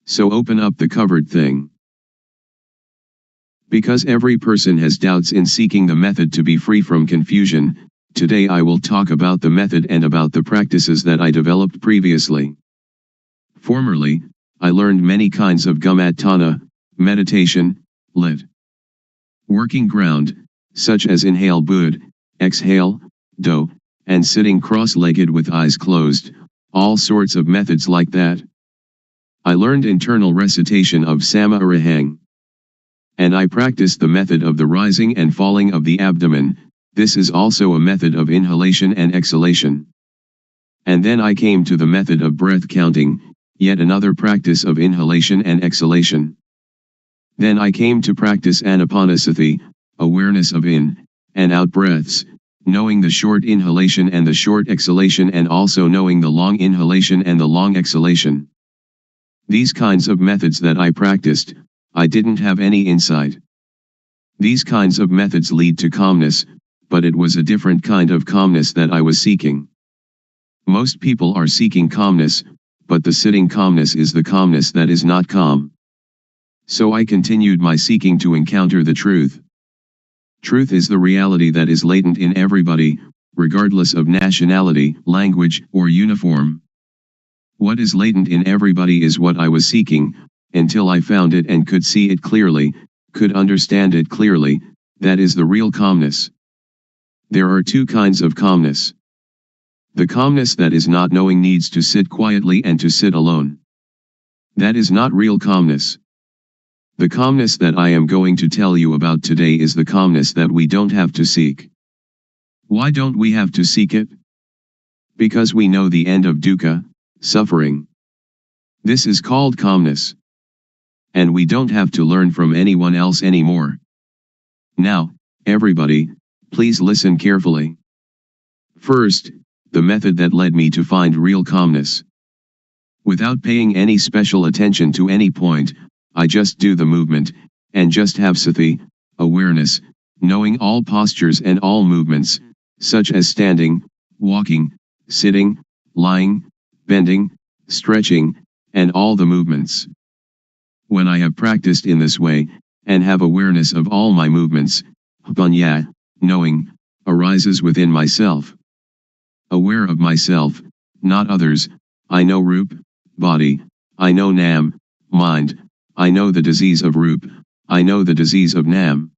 So open up the covered thing. Because every person has doubts in seeking the method to be free from confusion, today I will talk about the method and about the practices that I developed previously. Formerly, I learned many kinds of Gumatthana, meditation, lit. Working ground, such as inhale Bud, exhale, Do, and sitting cross-legged with eyes closed, all sorts of methods like that. I learned internal recitation of Sama Arahang. And I practiced the method of the rising and falling of the abdomen. This is also a method of inhalation and exhalation. And then I came to the method of breath counting, yet another practice of inhalation and exhalation. Then I came to practice Anapanasati, awareness of in and out breaths, knowing the short inhalation and the short exhalation, and also knowing the long inhalation and the long exhalation. These kinds of methods that I practiced, I didn't have any insight. These kinds of methods lead to calmness, but it was a different kind of calmness that I was seeking. Most people are seeking calmness, but the sitting calmness is the calmness that is not calm. So I continued my seeking to encounter the truth. Truth is the reality that is latent in everybody, regardless of nationality, language, or uniform. What is latent in everybody is what I was seeking, until I found it and could see it clearly, could understand it clearly. That is the real calmness. There are two kinds of calmness. The calmness that is not knowing needs to sit quietly and to sit alone. That is not real calmness. The calmness that I am going to tell you about today is the calmness that we don't have to seek. Why don't we have to seek it? Because we know the end of dukkha, suffering. This is called calmness. And we don't have to learn from anyone else anymore. Now, everybody, please listen carefully. First, the method that led me to find real calmness. Without paying any special attention to any point, I just do the movement, and just have sati, awareness, knowing all postures and all movements, such as standing, walking, sitting, lying, bending, stretching, and all the movements. When I have practiced in this way, and have awareness of all my movements, panya, knowing, arises within myself. Aware of myself, not others, I know Rup, body, I know Nam, mind, I know the disease of Rup, I know the disease of Nam.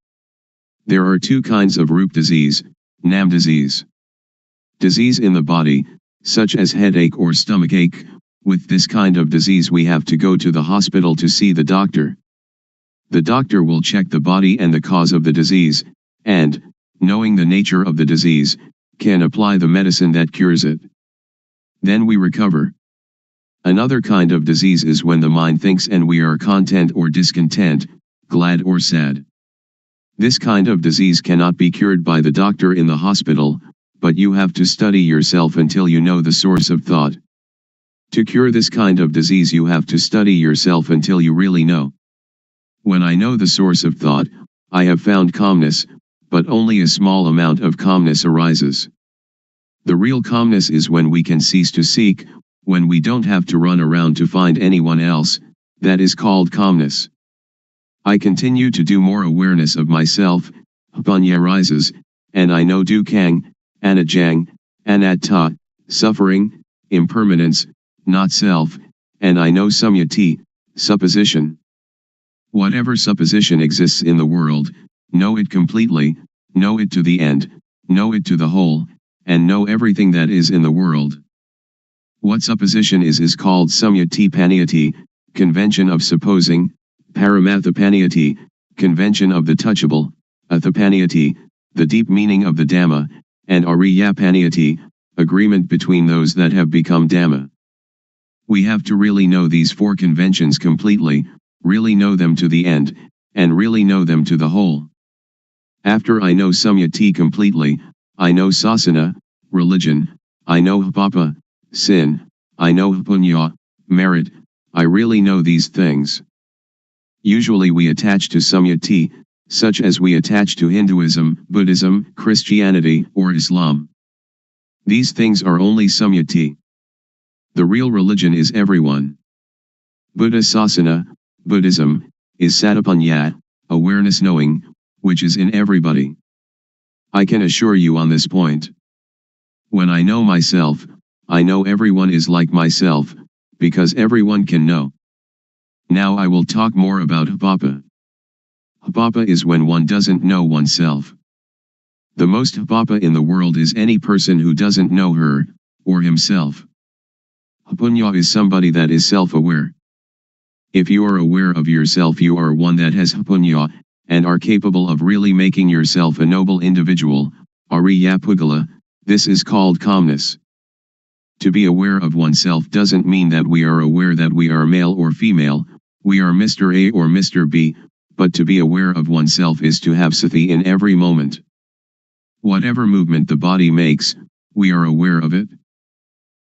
There are two kinds of Rup disease, Nam disease. Disease in the body, such as headache or stomachache. With this kind of disease we have to go to the hospital to see the doctor. The doctor will check the body and the cause of the disease, and, knowing the nature of the disease, can apply the medicine that cures it. Then we recover. Another kind of disease is when the mind thinks and we are content or discontent, glad or sad. This kind of disease cannot be cured by the doctor in the hospital, but you have to study yourself until you know the source of thought. To cure this kind of disease you have to study yourself until you really know. When I know the source of thought, I have found calmness, but only a small amount of calmness arises. The real calmness is when we can cease to seek, when we don't have to run around to find anyone else. That is called calmness. I continue to do more awareness of myself, panya rises, and I know dukkang, anajang, anatta, suffering, impermanence, not self, and I know samyati, supposition. Whatever supposition exists in the world, know it completely, know it to the end, know it to the whole, and know everything that is in the world. What supposition is called samyati paniyati, convention of supposing, paramathapaniyati, convention of the touchable, athapaniyati, the deep meaning of the Dhamma, and ariyapaniyati, agreement between those that have become Dhamma. We have to really know these four conventions completely, really know them to the end, and really know them to the whole. After I know Samyati completely, I know Sasana, religion, I know Papa, sin, I know Punya, merit, I really know these things. Usually we attach to Samyati, such as we attach to Hinduism, Buddhism, Christianity, or Islam. These things are only Samyati. The real religion is everyone. Buddha Sasana, Buddhism, is Satapanya, awareness knowing, which is in everybody. I can assure you on this point. When I know myself, I know everyone is like myself, because everyone can know. Now I will talk more about Hapapa. Hapapa is when one doesn't know oneself. The most Hapapa in the world is any person who doesn't know her, or himself. Hapunya is somebody that is self-aware. If you are aware of yourself, you are one that has Hapunya, and are capable of really making yourself a noble individual, Ariya Pugala. This is called calmness. To be aware of oneself doesn't mean that we are aware that we are male or female, we are Mr. A or Mr. B, but to be aware of oneself is to have sati in every moment. Whatever movement the body makes, we are aware of it.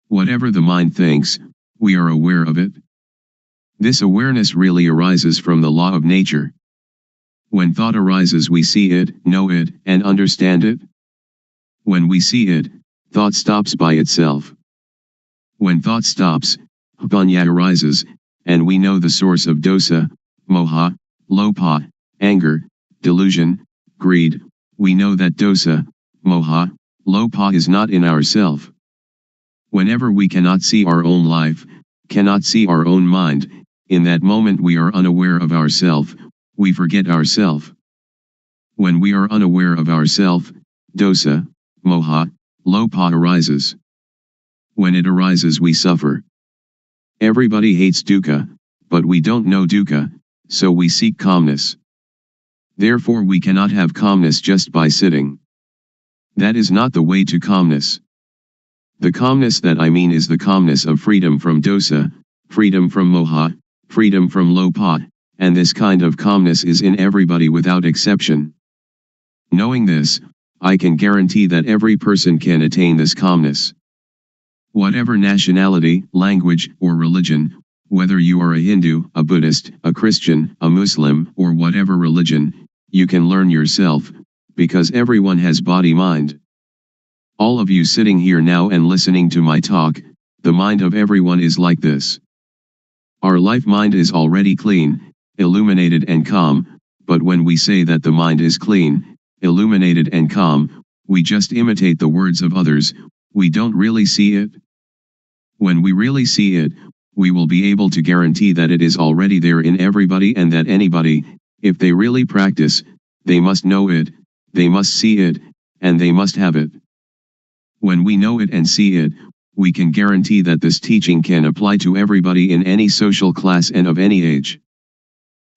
Whatever the mind thinks, we are aware of it. This awareness really arises from the law of nature. When thought arises, we see it, know it, and understand it. When we see it, thought stops by itself. When thought stops, Panya arises, and we know the source of dosa, moha, lopa, anger, delusion, greed. We know that dosa, moha, lopa is not in ourself. Whenever we cannot see our own life, cannot see our own mind, in that moment we are unaware of ourself, we forget ourself. When we are unaware of ourself, dosa, moha, lopa arises. When it arises, we suffer. Everybody hates dukkha, but we don't know dukkha, so we seek calmness. Therefore we cannot have calmness just by sitting. That is not the way to calmness. The calmness that I mean is the calmness of freedom from dosa, freedom from moha, freedom from lopa, and this kind of calmness is in everybody without exception. Knowing this, I can guarantee that every person can attain this calmness. Whatever nationality, language, or religion, whether you are a Hindu, a Buddhist, a Christian, a Muslim, or whatever religion, you can learn yourself, because everyone has body-mind. All of you sitting here now and listening to my talk, the mind of everyone is like this. Our life mind is already clean, illuminated and calm, but when we say that the mind is clean, illuminated and calm, we just imitate the words of others, we don't really see it. When we really see it, we will be able to guarantee that it is already there in everybody and that anybody, if they really practice, they must know it, they must see it, and they must have it. When we know it and see it, we can guarantee that this teaching can apply to everybody in any social class and of any age.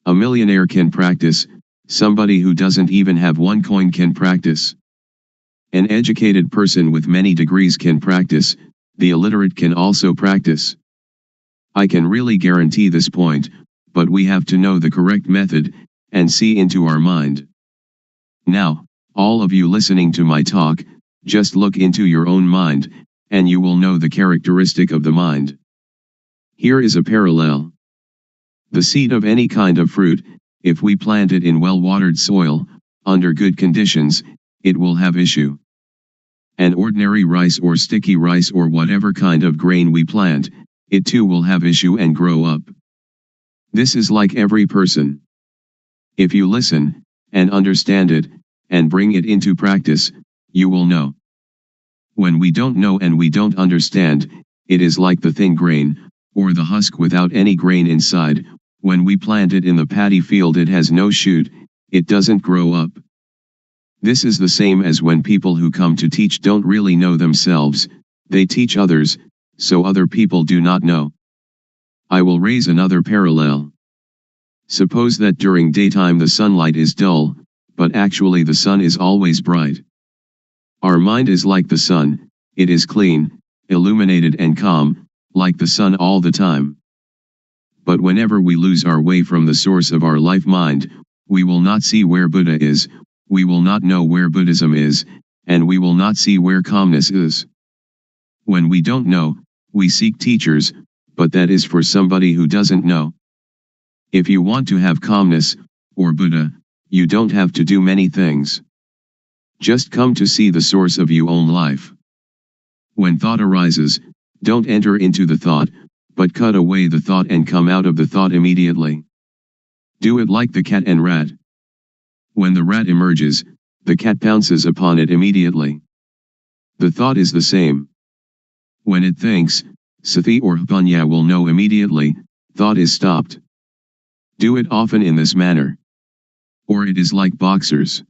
A millionaire can practice, somebody who doesn't even have one coin can practice. An educated person with many degrees can practice, the illiterate can also practice. I can really guarantee this point, but we have to know the correct method, and see into our mind. Now, all of you listening to my talk, just look into your own mind, and you will know the characteristic of the mind. Here is a parallel. The seed of any kind of fruit, if we plant it in well-watered soil, under good conditions, it will have issue. An ordinary rice or sticky rice or whatever kind of grain we plant, it too will have issue and grow up. This is like every person. If you listen, and understand it, and bring it into practice, you will know. When we don't know and we don't understand, it is like the thin grain, or the husk without any grain inside. When we plant it in the paddy field, it has no shoot, it doesn't grow up. This is the same as when people who come to teach don't really know themselves, they teach others, so other people do not know. I will raise another parallel. Suppose that during daytime the sunlight is dull, but actually the sun is always bright. Our mind is like the sun, It is clean, illuminated and calm, like the sun all the time. But whenever we lose our way from the source of our life mind, we will not see where Buddha is, we will not know where Buddhism is, and we will not see where calmness is. When we don't know, we seek teachers, but that is for somebody who doesn't know. If you want to have calmness, or Buddha, you don't have to do many things. Just come to see the source of your own life. When thought arises, don't enter into the thought, but cut away the thought and come out of the thought immediately. Do it like the cat and rat. When the rat emerges, the cat pounces upon it immediately. The thought is the same. When it thinks, sati or panya will know immediately, thought is stopped. Do it often in this manner. Or it is like boxers.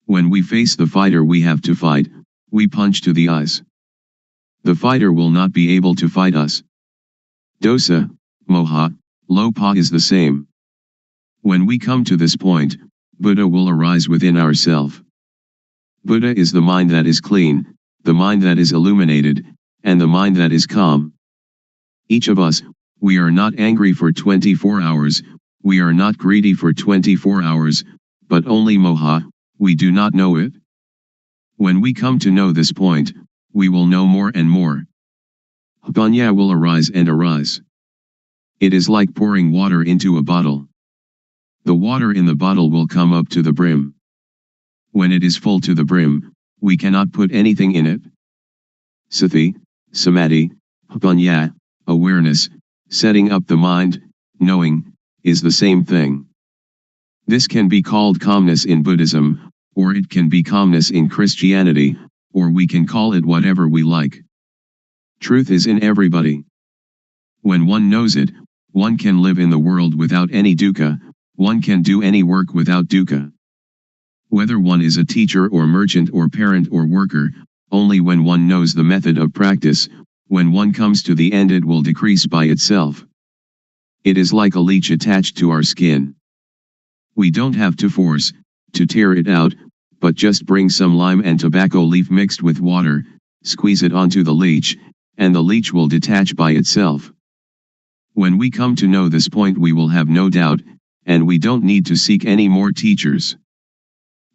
When we face the fighter we have to fight, we punch to the eyes. The fighter will not be able to fight us. Dosa, moha, lopa is the same. When we come to this point, Buddha will arise within ourself. Buddha is the mind that is clean, the mind that is illuminated, and the mind that is calm. Each of us, we are not angry for 24 hours, we are not greedy for 24 hours, but only moha, we do not know it. When we come to know this point, we will know more and more. Panya will arise and arise. It is like pouring water into a bottle. The water in the bottle will come up to the brim. When it is full to the brim, we cannot put anything in it. Sati, samadhi, panya, awareness, setting up the mind, knowing, is the same thing. This can be called calmness in Buddhism, or it can be calmness in Christianity, or we can call it whatever we like. Truth is in everybody. When one knows it, one can live in the world without any dukkha, one can do any work without dukkha. Whether one is a teacher or merchant or parent or worker, only when one knows the method of practice, when one comes to the end it will decrease by itself. It is like a leech attached to our skin. We don't have to force, to tear it out, but just bring some lime and tobacco leaf mixed with water, squeeze it onto the leech, and the leech will detach by itself. When we come to know this point we will have no doubt, and we don't need to seek any more teachers.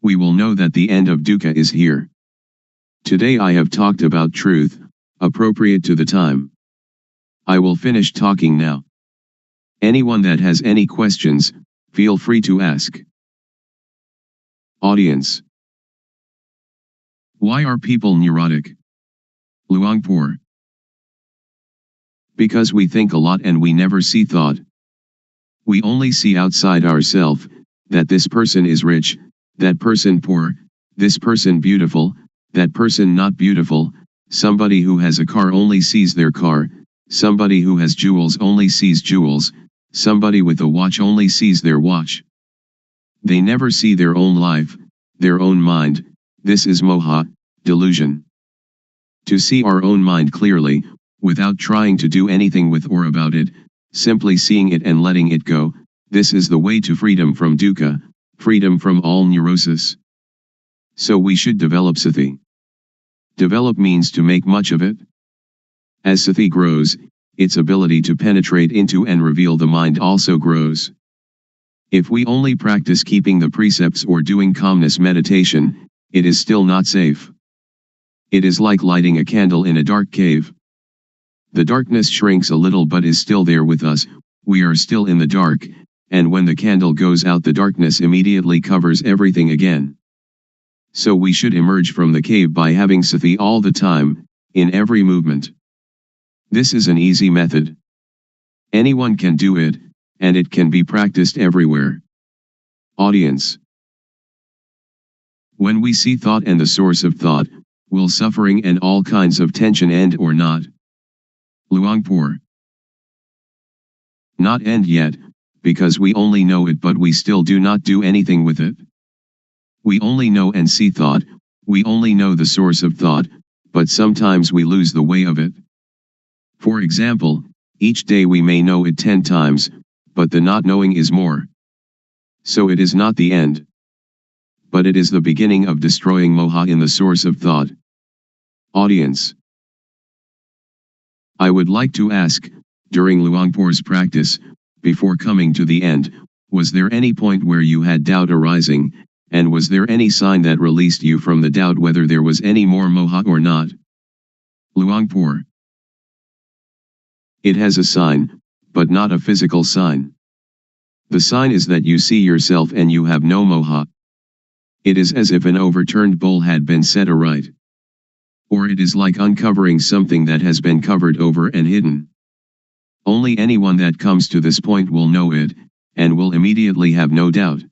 We will know that the end of dukkha is here. Today I have talked about truth, appropriate to the time. I will finish talking now. Anyone that has any questions, feel free to ask. Audience. Why are people neurotic? Luangpor. Because we think a lot and we never see thought. We only see outside ourselves, that this person is rich, that person poor, this person beautiful, that person not beautiful, somebody who has a car only sees their car, somebody who has jewels only sees jewels, somebody with a watch only sees their watch. They never see their own life, their own mind. This is moha, delusion. To see our own mind clearly, without trying to do anything with or about it, simply seeing it and letting it go, this is the way to freedom from dukkha, freedom from all neurosis. So we should develop sati. Develop means to make much of it. As sati grows, its ability to penetrate into and reveal the mind also grows. If we only practice keeping the precepts or doing calmness meditation, it is still not safe. It is like lighting a candle in a dark cave. The darkness shrinks a little but is still there with us, we are still in the dark, and when the candle goes out the darkness immediately covers everything again. So we should emerge from the cave by having sati all the time, in every movement. This is an easy method. Anyone can do it, and it can be practiced everywhere. Audience. When we see thought and the source of thought, will suffering and all kinds of tension end or not? Luangpor. Not end yet, because we only know it but we still do not do anything with it. We only know and see thought, we only know the source of thought, but sometimes we lose the way of it. For example, each day we may know it 10 times, but the not knowing is more. So it is not the end. But it is the beginning of destroying moha in the source of thought. Audience. I would like to ask, during Luangpor's practice, before coming to the end, was there any point where you had doubt arising, and was there any sign that released you from the doubt whether there was any more moha or not? Luangpor. It has a sign, but not a physical sign. The sign is that you see yourself and you have no moha. It is as if an overturned bowl had been set aright. Or it is like uncovering something that has been covered over and hidden. Only anyone that comes to this point will know it, and will immediately have no doubt.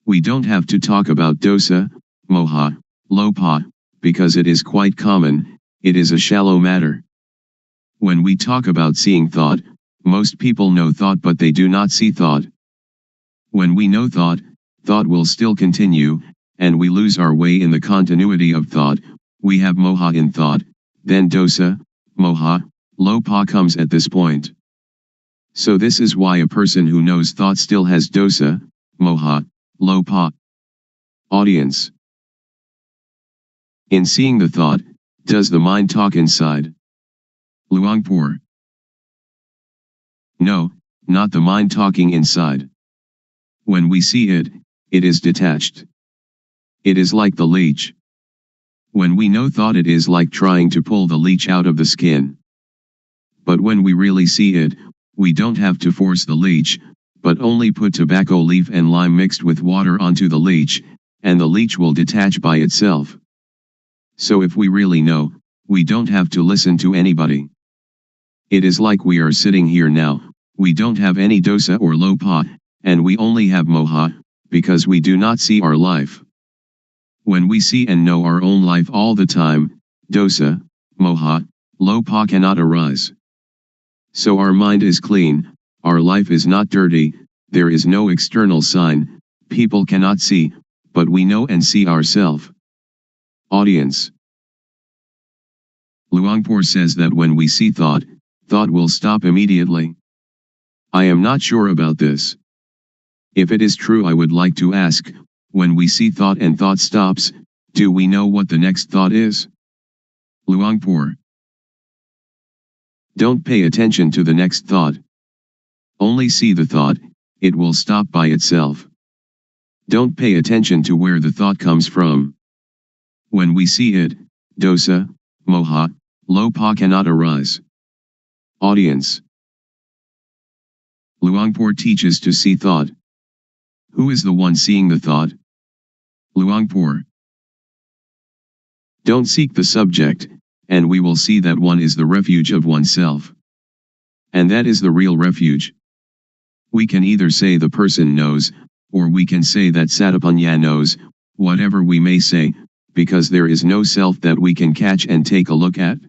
We don't have to talk about dosa, moha, lopa, because it is quite common, it is a shallow matter. When we talk about seeing thought, most people know thought but they do not see thought. When we know thought, thought will still continue, and we lose our way in the continuity of thought. We have moha in thought, then dosa, moha, lopa comes at this point. So this is why a person who knows thought still has dosa, moha, lopa. Audience. In seeing the thought, does the mind talk inside? Luangpor. No, not the mind talking inside. When we see it, it is detached. It is like the leech. When we know thought, it is like trying to pull the leech out of the skin. But when we really see it, we don't have to force the leech, but only put tobacco leaf and lime mixed with water onto the leech, and the leech will detach by itself. So if we really know, we don't have to listen to anybody. It is like we are sitting here now, we don't have any dosa or lopa, and we only have moha, because we do not see our life. When we see and know our own life all the time, dosa, moha, lopa cannot arise. So our mind is clean, our life is not dirty, there is no external sign, people cannot see, but we know and see ourselves. Audience. Luangpor says that when we see thought, thought will stop immediately. I am not sure about this. If it is true, I would like to ask, when we see thought and thought stops, do we know what the next thought is? Luangpor. Don't pay attention to the next thought. Only see the thought, it will stop by itself. Don't pay attention to where the thought comes from. When we see it, dosa, moha, lopa cannot arise. Audience. Luangpor teaches to see thought. Who is the one seeing the thought? Luangpor. Don't seek the subject, and we will see that one is the refuge of oneself. And that is the real refuge. We can either say the person knows, or we can say that Satapanya knows, whatever we may say, because there is no self that we can catch and take a look at.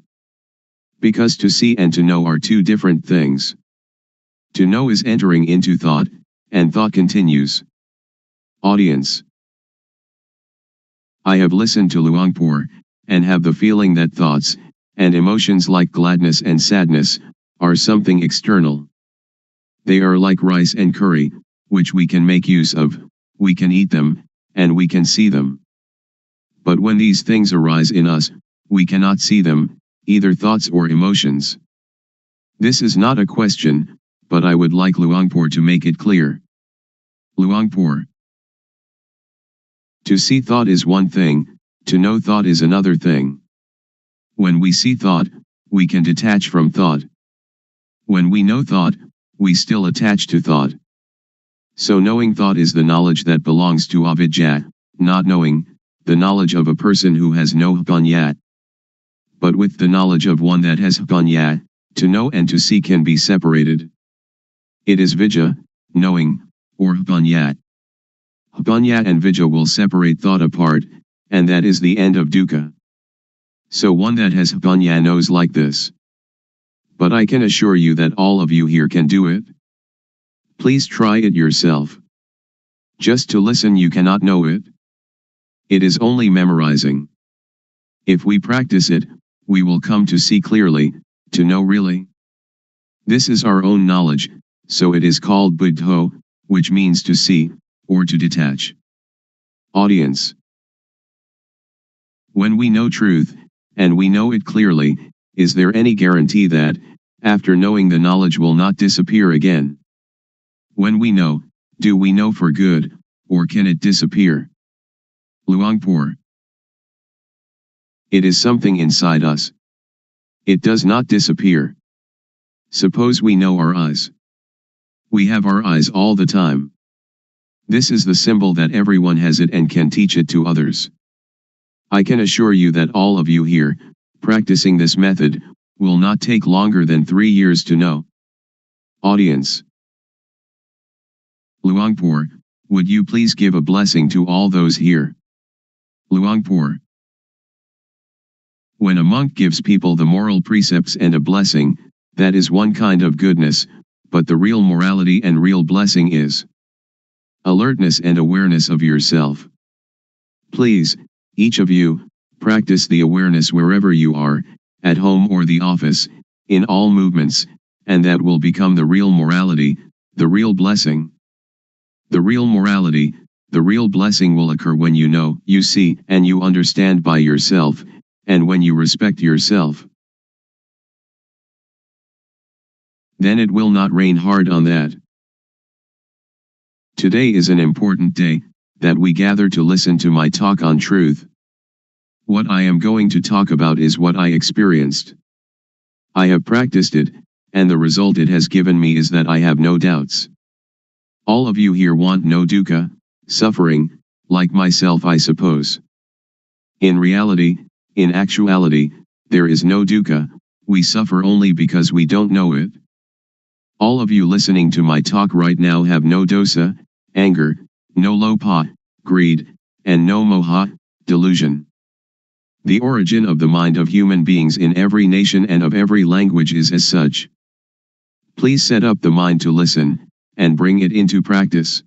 Because to see and to know are two different things. To know is entering into thought, and thought continues. Audience. I have listened to Luangpor, and have the feeling that thoughts, and emotions like gladness and sadness, are something external. They are like rice and curry, which we can make use of, we can eat them, and we can see them. But when these things arise in us, we cannot see them, either thoughts or emotions. This is not a question, but I would like Luangpor to make it clear. Luangpor. To see thought is one thing, to know thought is another thing. When we see thought, we can detach from thought. When we know thought, we still attach to thought. So knowing thought is the knowledge that belongs to avidya, not knowing, the knowledge of a person who has no panya. But with the knowledge of one that has panya, to know and to see can be separated. It is vidya, knowing, or panya. Panya and vidya will separate thought apart, and that is the end of dukkha. So one that has panya knows like this. But I can assure you that all of you here can do it. Please try it yourself. Just to listen you cannot know it. It is only memorizing. If we practice it, we will come to see clearly, to know really. This is our own knowledge, so it is called buddho, which means to see, or to detach. Audience. When we know truth, and we know it clearly, is there any guarantee that, after knowing, the knowledge will not disappear again? When we know, do we know for good, or can it disappear? Luangpor. It is something inside us. It does not disappear. Suppose we know our eyes. We have our eyes all the time. This is the symbol that everyone has it and can teach it to others. I can assure you that all of you here, practicing this method, will not take longer than 3 years to know. Audience. Luangpor, would you please give a blessing to all those here? Luangpor. When a monk gives people the moral precepts and a blessing, that is one kind of goodness, but the real morality and real blessing is alertness and awareness of yourself. Please, each of you, practice the awareness wherever you are, at home or the office, in all movements, and that will become the real morality, the real blessing. The real morality, the real blessing will occur when you know, you see, and you understand by yourself, and when you respect yourself. Then it will not rain hard on that. Today is an important day, that we gather to listen to my talk on truth. What I am going to talk about is what I experienced. I have practiced it, and the result it has given me is that I have no doubts. All of you here want no dukkha, suffering, like myself, I suppose. In reality, in actuality, there is no dukkha, we suffer only because we don't know it. All of you listening to my talk right now have no dosa, anger, no lobha, greed, and no moha, delusion. The origin of the mind of human beings in every nation and of every language is as such. Please set up the mind to listen, and bring it into practice.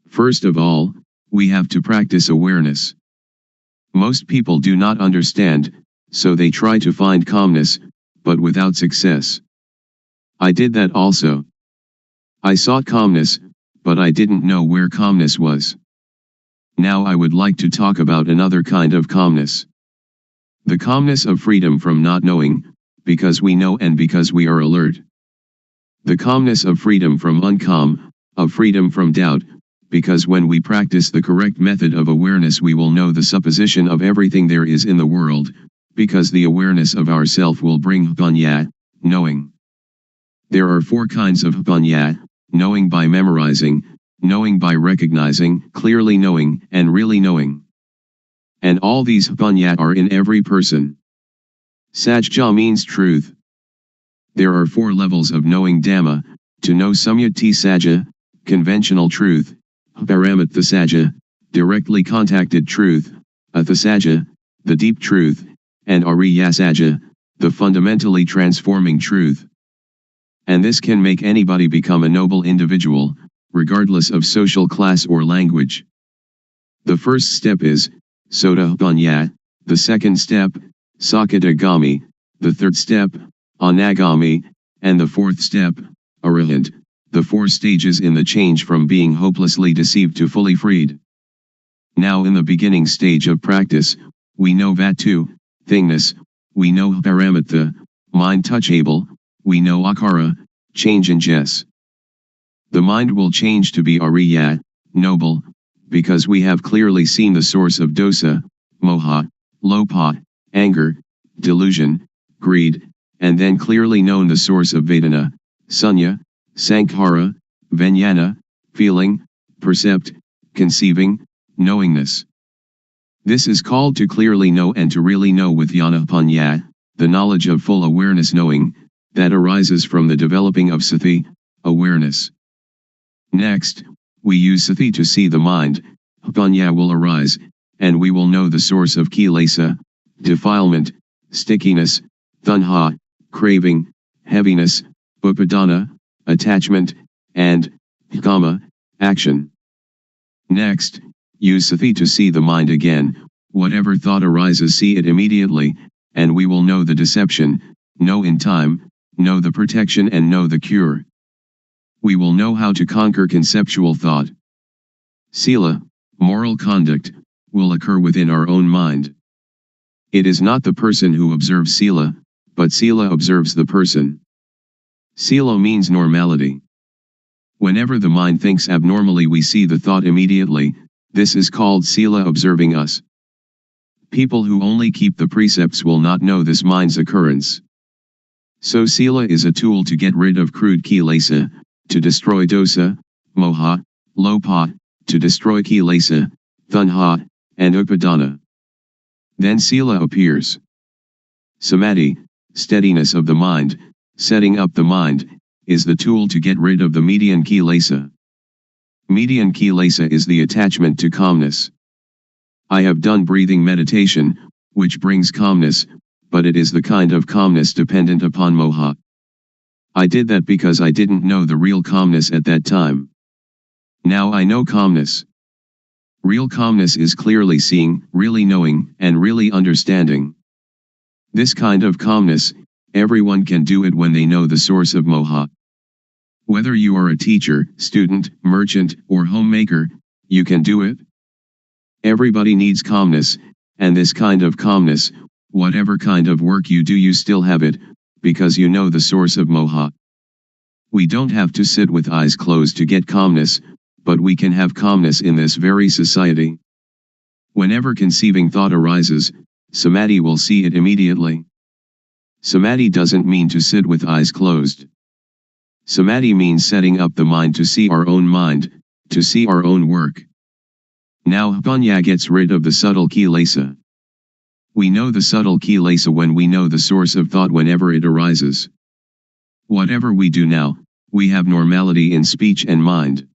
First of all, we have to practice awareness. Most people do not understand, so they try to find calmness, but without success. I did that also. I sought calmness, but I didn't know where calmness was. Now I would like to talk about another kind of calmness. The calmness of freedom from not knowing, because we know and because we are alert. The calmness of freedom from uncalm, of freedom from doubt, because when we practice the correct method of awareness we will know the supposition of everything there is in the world, because the awareness of ourself will bring panya, knowing. There are 4 kinds of panya, knowing by memorizing, knowing by recognizing, clearly knowing, and really knowing. And all these panya are in every person. Sajja means truth. There are 4 levels of knowing Dhamma: to know Samyati Sajja, conventional truth; Paramatha Sajja, directly contacted truth; Atha Sajja, the deep truth; and Ariya Sajja, the fundamentally transforming truth. And this can make anybody become a noble individual, regardless of social class or language. The first step is Sotapanya, the second step, Sakadagami, the third step, Anagami, and the fourth step, Arahant, the 4 stages in the change from being hopelessly deceived to fully freed. Now in the beginning stage of practice, we know Vatu, thingness, we know Paramatha, mind touchable, we know Akara, change in Jess. The mind will change to be Ariya, noble, because we have clearly seen the source of dosa, moha, lobha, anger, delusion, greed, and then clearly known the source of Vedana, sunya, sankhara, vijnana, feeling, percept, conceiving, knowingness. This is called to clearly know and to really know with jnana-panya, the knowledge of full awareness knowing, that arises from the developing of sati, awareness. Next, we use sati to see the mind, panya will arise, and we will know the source of kilesa, defilement, stickiness, tanha, craving, heaviness, upadana, attachment, and kama, action. Next, use sati to see the mind again, whatever thought arises see it immediately, and we will know the deception, know in time, know the protection and know the cure. We will know how to conquer conceptual thought. Sila, moral conduct, will occur within our own mind. It is not the person who observes sila, but sila observes the person. Sila means normality. Whenever the mind thinks abnormally, we see the thought immediately. This is called sila observing us. People who only keep the precepts will not know this mind's occurrence. So sila is a tool to get rid of crude kilesa, to destroy dosa, moha, lopa, to destroy kilesa, tanha, and upadana. Then sila appears. Samadhi, steadiness of the mind, setting up the mind, is the tool to get rid of the median kilesa. Median kilesa is the attachment to calmness. I have done breathing meditation, which brings calmness, but it is the kind of calmness dependent upon moha. I did that because I didn't know the real calmness at that time. Now I know calmness. Real calmness is clearly seeing, really knowing, and really understanding. This kind of calmness, everyone can do it when they know the source of moha. Whether you are a teacher, student, merchant, or homemaker, you can do it. Everybody needs calmness, and this kind of calmness, whatever kind of work you do, you still have it, because you know the source of moha. We don't have to sit with eyes closed to get calmness, but we can have calmness in this very society. Whenever conceiving thought arises, samadhi will see it immediately. Samadhi doesn't mean to sit with eyes closed. Samadhi means setting up the mind to see our own mind, to see our own work. Now panya gets rid of the subtle kilesa. We know the subtle kilesa when we know the source of thought whenever it arises. Whatever we do now, we have normality in speech and mind.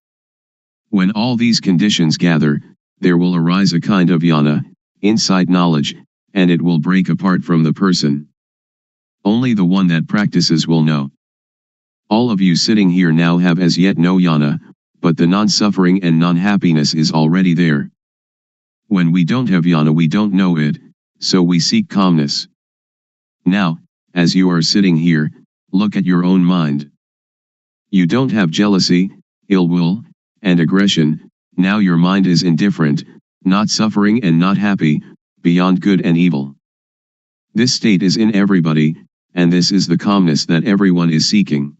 When all these conditions gather, there will arise a kind of jnana, insight knowledge, and it will break apart from the person. Only the one that practices will know. All of you sitting here now have as yet no jnana, but the non-suffering and non-happiness is already there. When we don't have jnana, we don't know it, so we seek calmness. Now, as you are sitting here, look at your own mind. You don't have jealousy, ill will, and aggression. Now your mind is indifferent, not suffering and not happy, beyond good and evil. This state is in everybody, and this is the calmness that everyone is seeking.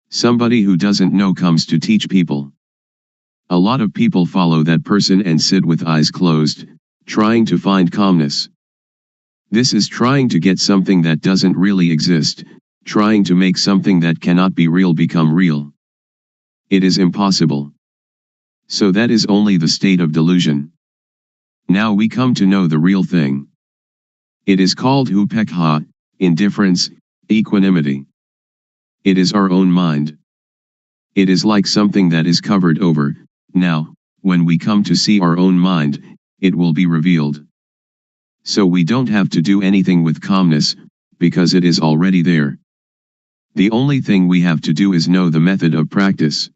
Somebody who doesn't know comes to teach people. A lot of people follow that person and sit with eyes closed, trying to find calmness. This is trying to get something that doesn't really exist, trying to make something that cannot be real become real. It is impossible. So that is only the state of delusion. Now we come to know the real thing. It is called upekha, indifference, equanimity. It is our own mind. It is like something that is covered over. Now, when we come to see our own mind, it will be revealed. So we don't have to do anything with calmness, because it is already there. The only thing we have to do is know the method of practice.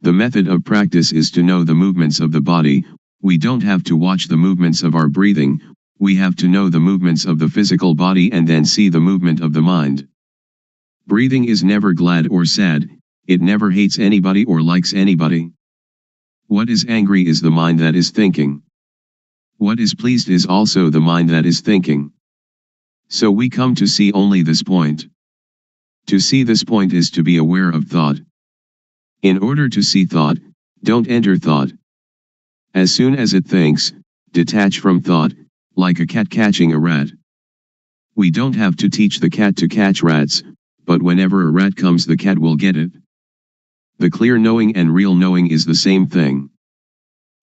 The method of practice is to know the movements of the body. We don't have to watch the movements of our breathing, we have to know the movements of the physical body and then see the movement of the mind. Breathing is never glad or sad, it never hates anybody or likes anybody. What is angry is the mind that is thinking. What is pleased is also the mind that is thinking. So we come to see only this point. To see this point is to be aware of thought. In order to see thought, don't enter thought. As soon as it thinks, detach from thought, like a cat catching a rat. We don't have to teach the cat to catch rats, but whenever a rat comes, the cat will get it. The clear knowing and real knowing is the same thing.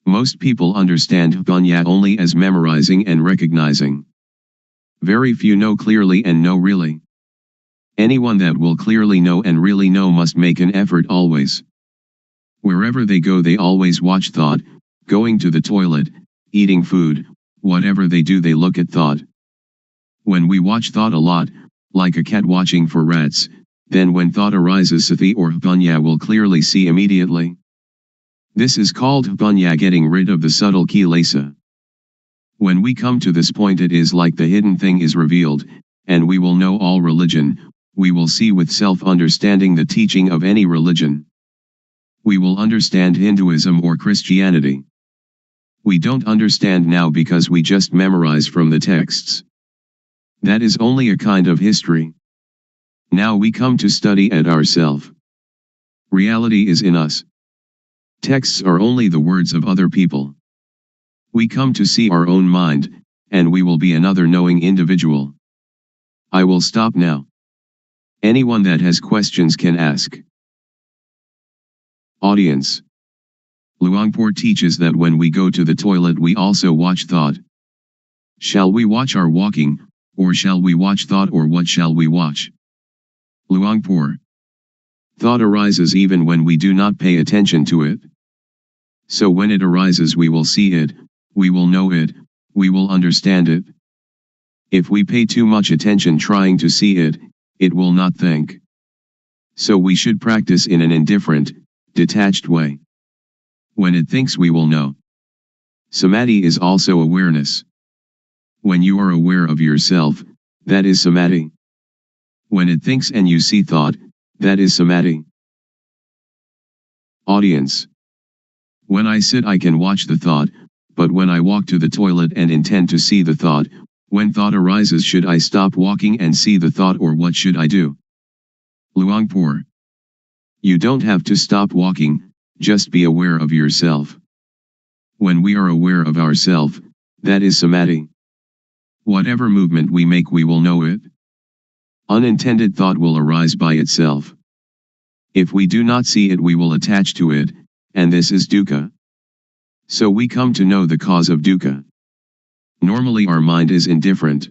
Most people understand panya only as memorizing and recognizing. Very few know clearly and know really. Anyone that will clearly know and really know must make an effort always. Wherever they go, they always watch thought, going to the toilet, eating food, whatever they do, they look at thought. When we watch thought a lot, like a cat watching for rats, then when thought arises, sati or panya will clearly see immediately. This is called panya, getting rid of the subtle kilesa. When we come to this point, it is like the hidden thing is revealed, and we will know all religion, we will see with self-understanding the teaching of any religion. We will understand Hinduism or Christianity. We don't understand now because we just memorize from the texts. That is only a kind of history. Now we come to study at ourself. Reality is in us. Texts are only the words of other people. We come to see our own mind, and we will be another knowing individual. I will stop now. Anyone that has questions can ask. Audience. Luangpor teaches that when we go to the toilet we also watch thought. Shall we watch our walking, or shall we watch thought, or what shall we watch? Luangpor. Thought arises even when we do not pay attention to it. So when it arises we will see it, we will know it, we will understand it. If we pay too much attention trying to see it, it will not think. So we should practice in an indifferent, detached way. When it thinks we will know. Samadhi is also awareness. When you are aware of yourself, that is samadhi. When it thinks and you see thought, that is samadhi. Audience. When I sit I can watch the thought, but when I walk to the toilet and intend to see the thought, when thought arises should I stop walking and see the thought, or what should I do? Luangpor. You don't have to stop walking, just be aware of yourself. When we are aware of ourself, that is samadhi. Whatever movement we make we will know it. Unintended thought will arise by itself. If we do not see it we will attach to it, and this is dukkha. So we come to know the cause of dukkha. Normally our mind is indifferent.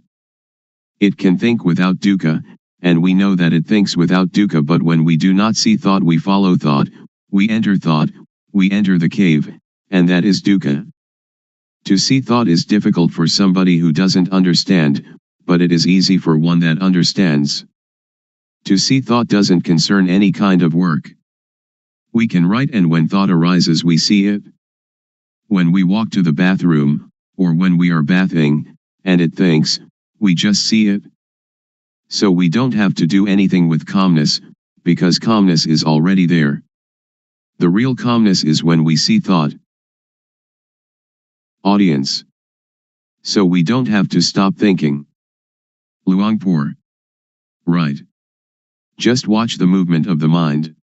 It can think without dukkha, and we know that it thinks without dukkha, but when we do not see thought we follow thought, we enter the cave, and that is dukkha. To see thought is difficult for somebody who doesn't understand, but it is easy for one that understands. To see thought doesn't concern any kind of work. We can write, and when thought arises we see it. When we walk to the bathroom, or when we are bathing, and it thinks, we just see it. So we don't have to do anything with calmness, because calmness is already there. The real calmness is when we see thought. Audience. So we don't have to stop thinking. Luangpor. Right. Just watch the movement of the mind.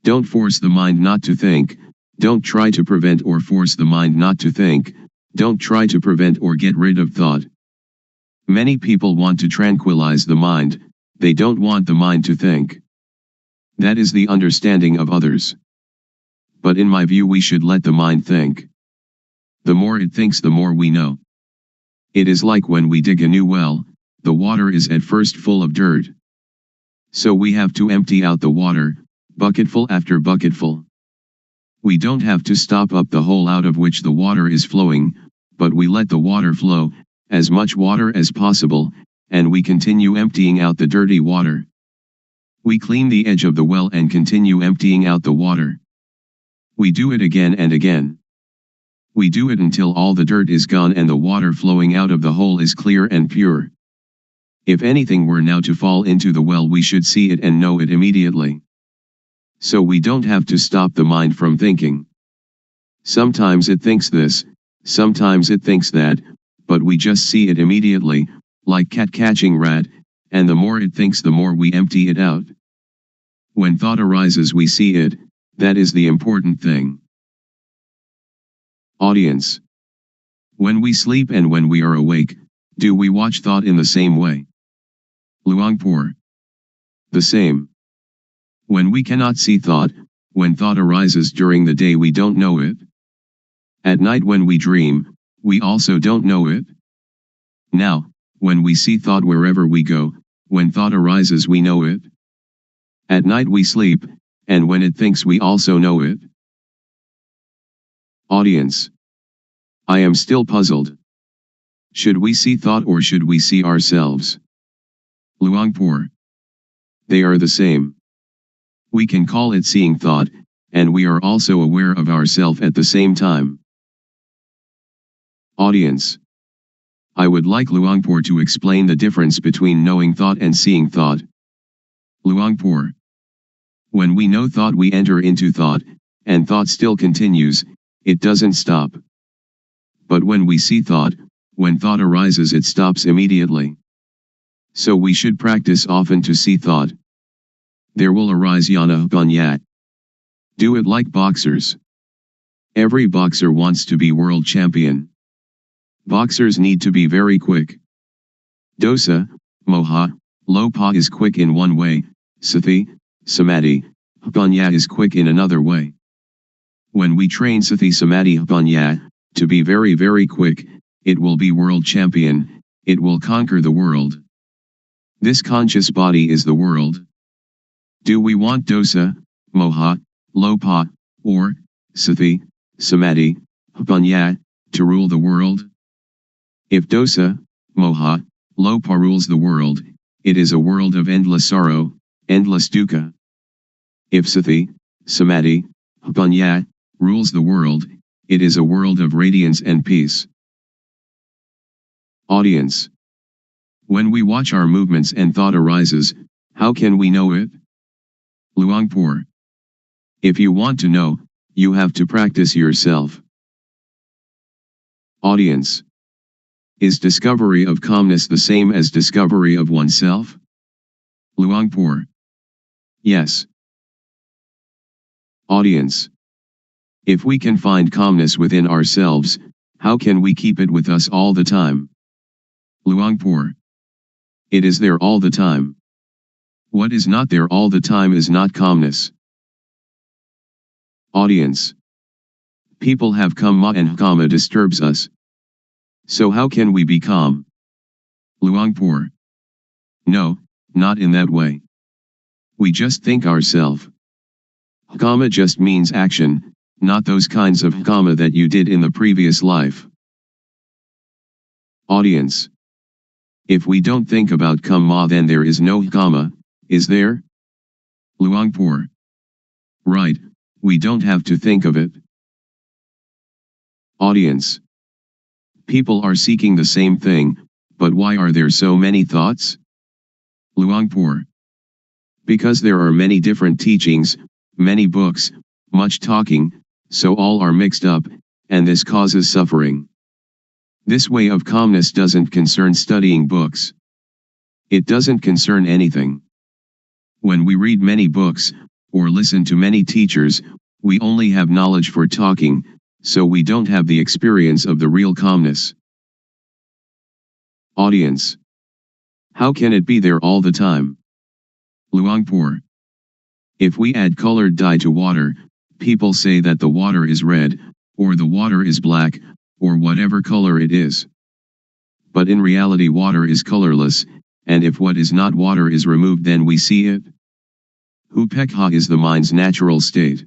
Don't force the mind not to think, don't try to prevent or force the mind not to think, don't try to prevent or get rid of thought. Many people want to tranquilize the mind, they don't want the mind to think. That is the understanding of others. But in my view we should let the mind think. The more it thinks the more we know. It is like when we dig a new well, the water is at first full of dirt. So we have to empty out the water, bucketful after bucketful. We don't have to stop up the hole out of which the water is flowing, but we let the water flow, as much water as possible, and we continue emptying out the dirty water. We clean the edge of the well and continue emptying out the water. We do it again and again. We do it until all the dirt is gone and the water flowing out of the hole is clear and pure. If anything were now to fall into the well we should see it and know it immediately. So we don't have to stop the mind from thinking. Sometimes it thinks this, sometimes it thinks that, but we just see it immediately, like cat catching rat, and the more it thinks the more we empty it out. When thought arises we see it, that is the important thing. Audience. When we sleep and when we are awake, do we watch thought in the same way? Luangpor. The same. When we cannot see thought, when thought arises during the day we don't know it. At night when we dream, we also don't know it. Now, when we see thought wherever we go, when thought arises we know it. At night we sleep, and when it thinks we also know it. Audience. I am still puzzled. Should we see thought or should we see ourselves? Luangpor. They are the same. We can call it seeing thought, and we are also aware of ourself at the same time. Audience. I would like Luangpor to explain the difference between knowing thought and seeing thought. Luangpor. When we know thought we enter into thought, and thought still continues, it doesn't stop. But when we see thought, when thought arises it stops immediately. So we should practice often to see thought. There will arise yana banya. Do it like boxers. Every boxer wants to be world champion. Boxers need to be very quick. Dosa, moha, lopa is quick in one way, sati, samadhi, banya is quick in another way. When we train sati samadhi banya, to be very very quick, it will be world champion, it will conquer the world. This conscious body is the world. Do we want dosa, moha, lopa, or sati, samadhi, banya, to rule the world? If dosa, moha, lopa rules the world, it is a world of endless sorrow, endless dukkha. If sati, samadhi, banya, rules the world, it is a world of radiance and peace. Audience. When we watch our movements and thought arises, how can we know it? Luangpor. If you want to know, you have to practice yourself. Audience. Is discovery of calmness the same as discovery of oneself? Luangpor. Yes. Audience. If we can find calmness within ourselves, how can we keep it with us all the time? Luangpor. It is there all the time. What is not there all the time is not calmness. Audience. People have kamma and kamma disturbs us. So how can we be calm? Luangpor. No, not in that way. We just think ourselves. Kamma just means action, not those kinds of kamma that you did in the previous life. Audience. If we don't think about kamma then there is no kamma, is there? Luangpor. Right, we don't have to think of it. Audience. People are seeking the same thing, but why are there so many thoughts? Luangpor. Because there are many different teachings, many books, much talking, so all are mixed up, and this causes suffering. This way of calmness doesn't concern studying books. It doesn't concern anything. When we read many books, or listen to many teachers, we only have knowledge for talking, so we don't have the experience of the real calmness. Audience. How can it be there all the time? Luangpor. If we add colored dye to water, people say that the water is red, or the water is black, or whatever color it is. But in reality water is colorless, and if what is not water is removed then we see it. Upekha is the mind's natural state.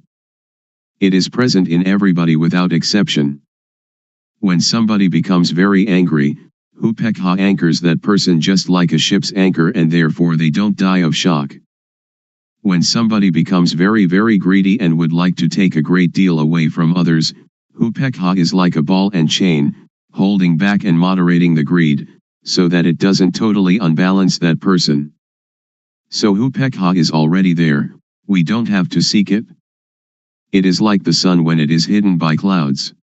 It is present in everybody without exception. When somebody becomes very angry, upekha anchors that person just like a ship's anchor and therefore they don't die of shock. When somebody becomes very very greedy and would like to take a great deal away from others, upekha is like a ball and chain, holding back and moderating the greed, so that it doesn't totally unbalance that person. So upekha is already there, we don't have to seek it. It is like the sun when it is hidden by clouds.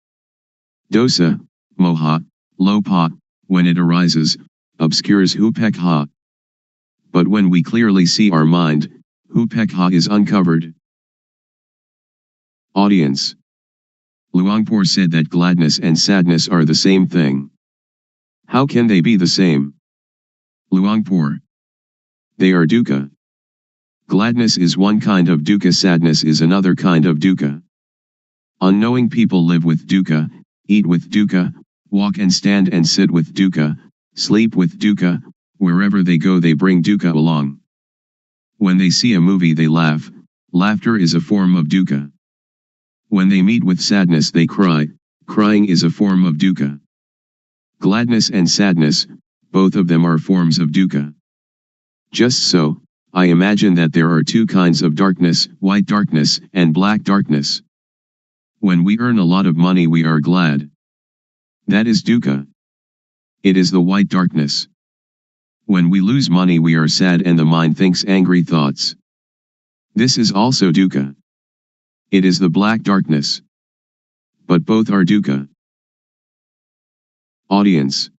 Dosa, moha, lopa, when it arises, obscures upekha. But when we clearly see our mind, upekha is uncovered. Audience. Luangpor said that gladness and sadness are the same thing. How can they be the same? Luangpor. They are dukkha. Gladness is one kind of dukkha, sadness is another kind of dukkha. Unknowing people live with dukkha, eat with dukkha, walk and stand and sit with dukkha, sleep with dukkha, wherever they go they bring dukkha along. When they see a movie they laugh, laughter is a form of dukkha. When they meet with sadness they cry, crying is a form of dukkha. Gladness and sadness, both of them are forms of dukkha. Just so, I imagine that there are two kinds of darkness, white darkness and black darkness. When we earn a lot of money we are glad. That is dukkha. It is the white darkness. When we lose money we are sad and the mind thinks angry thoughts. This is also dukkha. It is the black darkness. But both are dukkha. Audience.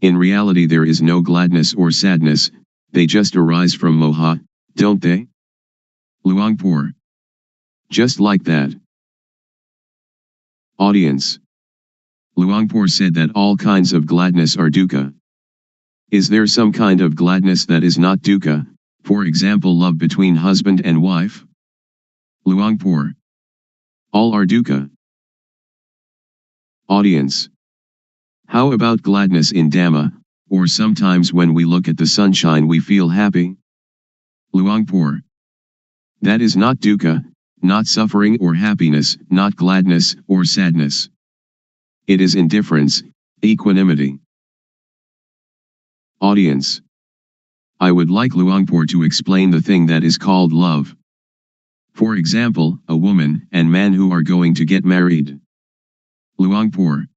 In reality there is no gladness or sadness, they just arise from moha, don't they? Luangpor. Just like that. Audience. Luangpor said that all kinds of gladness are dukkha. Is there some kind of gladness that is not dukkha, for example love between husband and wife? Luangpor. All are dukkha. Audience. How about gladness in Dhamma, or sometimes when we look at the sunshine we feel happy? Luangpor. That is not dukkha, not suffering or happiness, not gladness or sadness. It is indifference, equanimity. Audience. I would like Luangpor to explain the thing that is called love. For example, a woman and man who are going to get married. Luangpor.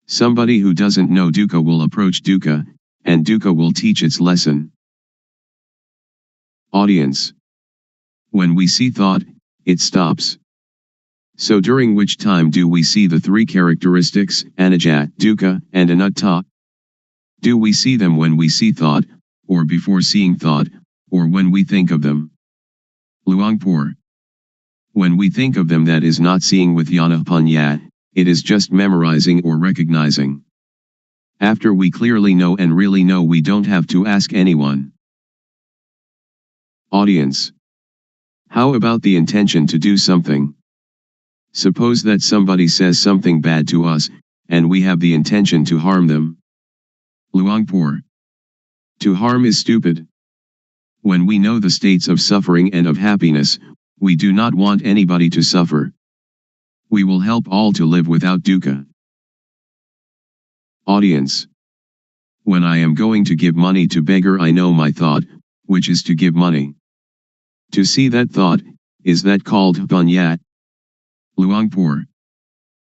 Somebody who doesn't know dukkha will approach dukkha, and dukkha will teach its lesson. Audience. When we see thought, it stops. So during which time do we see the three characteristics, anicca, dukkha, and anatta? Do we see them when we see thought, or before seeing thought, or when we think of them? Luangpor. When we think of them that is not seeing with jnana-panya, it is just memorizing or recognizing. After we clearly know and really know we don't have to ask anyone. Audience. How about the intention to do something? Suppose that somebody says something bad to us, and we have the intention to harm them. Luangpor. To harm is stupid. When we know the states of suffering and of happiness, we do not want anybody to suffer. We will help all to live without dukkha. Audience. When I am going to give money to beggar I know my thought, which is to give money. To see that thought, is that called panya? Luangpor.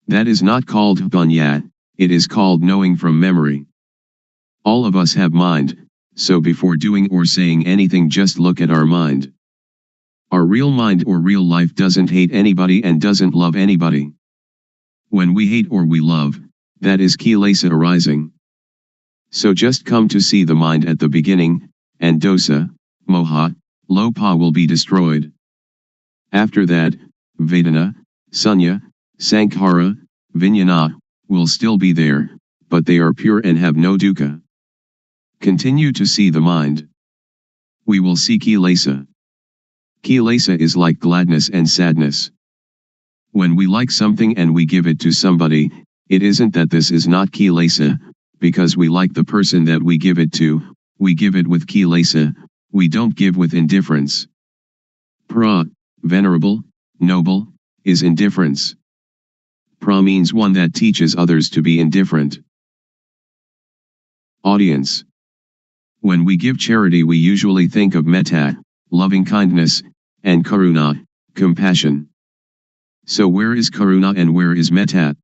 That is not called panya, it is called knowing from memory. All of us have mind, so before doing or saying anything just look at our mind. Our real mind or real life doesn't hate anybody and doesn't love anybody. When we hate or we love, that is kilesa arising. So just come to see the mind at the beginning, and dosa, moha, lopa will be destroyed. After that, vedana, sunya, sankhara, vijnana, will still be there, but they are pure and have no dukkha. Continue to see the mind. We will see kilesa. Kilesa is like gladness and sadness. When we like something and we give it to somebody, it isn't that this is not kilesa, because we like the person that we give it to, we give it with kilesa, we don't give with indifference. Pra, venerable, noble, is indifference. Pra means one that teaches others to be indifferent. Audience. When we give charity we usually think of metta, loving kindness, and karuna, compassion. So where is karuna and where is metta?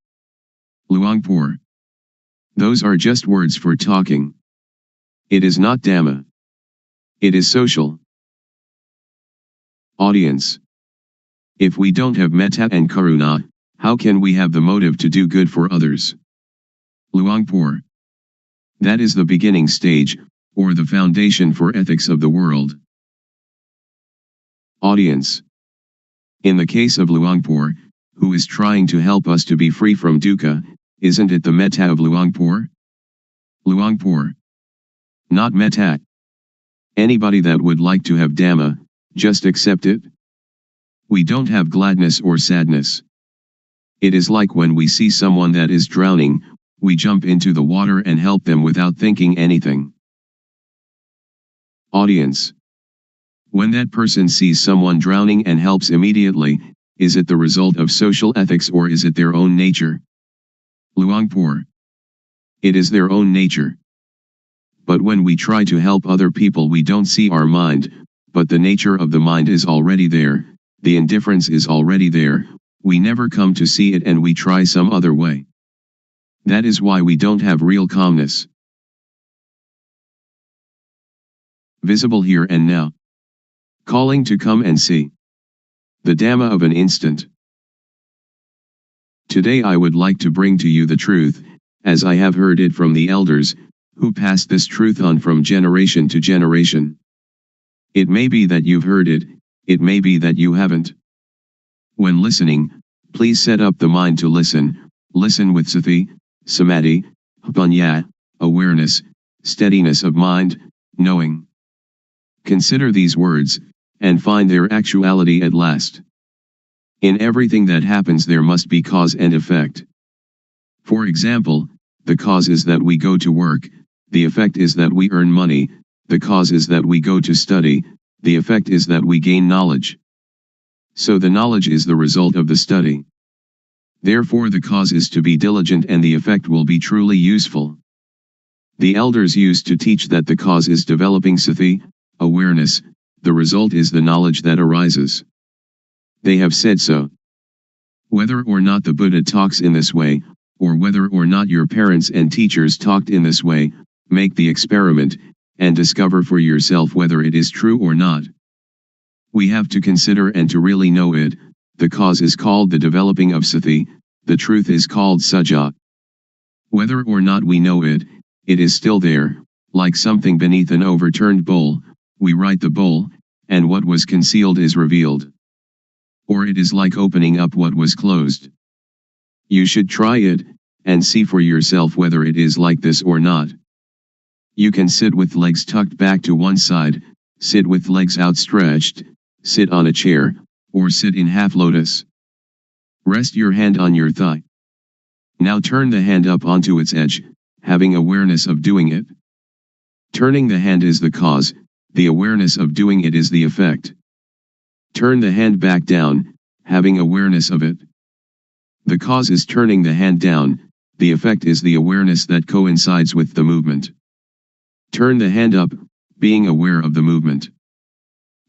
Luangpor. Those are just words for talking. It is not Dhamma. It is social. Audience. If we don't have metta and karuna, how can we have the motive to do good for others? Luangpor. That is the beginning stage, or the foundation for ethics of the world. Audience. In the case of Luangpor, who is trying to help us to be free from dukkha, isn't it the metta of Luangpor? Luangpor. Not metta. Anybody that would like to have Dhamma, just accept it. We don't have gladness or sadness. It is like when we see someone that is drowning, we jump into the water and help them without thinking anything. Audience. When that person sees someone drowning and helps immediately, is it the result of social ethics or is it their own nature? Luangpor. It is their own nature. But when we try to help other people we don't see our mind, but the nature of the mind is already there, the indifference is already there, we never come to see it and we try some other way. That is why we don't have real calmness. Visible here and now. Calling to come and see. The Dhamma of an instant. Today I would like to bring to you the truth, as I have heard it from the elders, who passed this truth on from generation to generation. It may be that you've heard it may be that you haven't. When listening, please set up the mind to listen with sati, samadhi, panya, awareness, steadiness of mind, knowing. Consider these words, and find their actuality at last. In everything that happens there must be cause and effect. For example, the cause is that we go to work, the effect is that we earn money, the cause is that we go to study, the effect is that we gain knowledge. So the knowledge is the result of the study. Therefore the cause is to be diligent and the effect will be truly useful. The elders used to teach that the cause is developing sati, awareness, the result is the knowledge that arises. They have said so. Whether or not the Buddha talks in this way, or whether or not your parents and teachers talked in this way, make the experiment, and discover for yourself whether it is true or not. We have to consider and to really know it. The cause is called the developing of sati, the truth is called sajja. Whether or not we know it, it is still there, like something beneath an overturned bowl, we right the bowl, and what was concealed is revealed. Or it is like opening up what was closed. You should try it, and see for yourself whether it is like this or not. You can sit with legs tucked back to one side, sit with legs outstretched, sit on a chair, or sit in half lotus. Rest your hand on your thigh. Now turn the hand up onto its edge, having awareness of doing it. Turning the hand is the cause, the awareness of doing it is the effect. Turn the hand back down, having awareness of it. The cause is turning the hand down, the effect is the awareness that coincides with the movement. Turn the hand up, being aware of the movement.